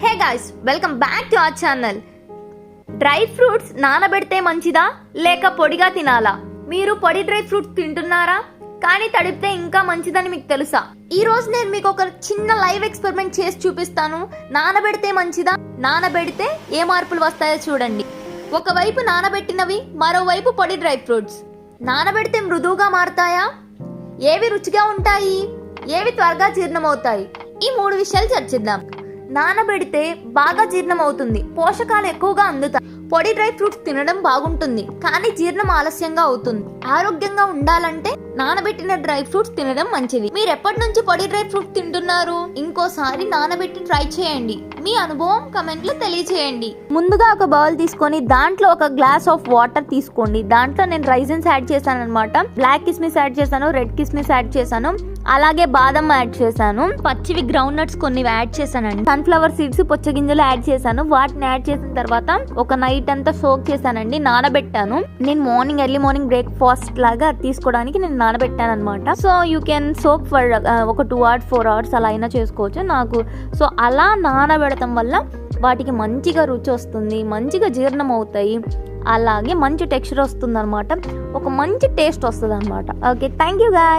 Hey guys, welcome back to our channel. Dry fruits నానబెడితే మంచిదా లేక పొడిగా తినాలా? మీరు పొడి డ్రై ఫ్రూట్స్ తింటున్నారా? కానీ తడిపితే ఇంకా మంచిదని మీకు తెలుసా? ఈ రోజు నేను మీకు ఒక చిన్న లైవ్ ఎక్స్పెరిమెంట్ చేసి చూపిస్తాను. నానబెడితే మంచిదా, నానబెడితే ఏ మార్పులు వస్తాయో చూడండి. ఒకవైపు నానబెట్టినవి, మరోవైపు పొడి డ్రై ఫ్రూట్స్. నానబెడితే మృదువుగా మారుతాయా? ఏవి రుచిగా ఉంటాయి? ఏవి త్వరగా జీర్ణమవుతాయి? ఈ 3 విషయాలు చర్చిద్దాం. నానబెడితే బాగా జీర్ణం అవుతుంది, పోషకాలు ఎక్కువగా అందుతాయి. పొడి డ్రై ఫ్రూట్స్ తినడం బాగుంటుంది, కానీ జీర్ణం ఆలస్యంగా అవుతుంది. ఆరోగ్యంగా ఉండాలంటే నానబెట్టిన డ్రై ఫ్రూట్స్ తినడం మంచిది. మీరు ఎప్పటి నుంచి పొడి డ్రై ఫ్రూట్స్ తింటున్నారు? ఇంకోసారి నానబెట్టి ట్రై చేయండి. మీ అనుభవం కమెంట్ లో తెలియజేయండి. ముందుగా ఒక బౌల్ తీసుకొని దాంట్లో ఒక గ్లాస్ ఆఫ్ వాటర్ తీసుకోండి. దాంట్లో నేను రైజన్స్ యాడ్ చేశాను అనమాట. బ్లాక్ కిస్మిస్ యాడ్ చేశాను, రెడ్ కిస్మిస్ యాడ్ చేశాను, అలాగే బాదం యాడ్ చేశాను, పచ్చివి గ్రౌండ్ నట్స్ కొన్ని యాడ్ చేశానండి, సన్ఫ్లవర్ సీడ్స్ పుచ్చగింజలు యాడ్ చేశాను. వాటిని యాడ్ చేసిన తర్వాత ఒక నైట్ అంతా సోక్ చేశానండి, నానబెట్టాను. నేను ఎర్లీ మార్నింగ్ బ్రేక్ఫాస్ట్ లాగా తీసుకోవడానికి నేను నానబెట్టాను అనమాట. So you can soak for ఒక 2 hours 4 hours అలా అయినా చేసుకోవచ్చు. నాకు సో అలా నానబెడటం వల్ల వాటికి మంచిగా రుచి వస్తుంది, మంచిగా జీర్ణం అవుతాయి, అలాగే మంచి టెక్స్చర్ వస్తుంది అనమాట, ఒక మంచి టేస్ట్ వస్తుంది అనమాట. Okay, thank you guys.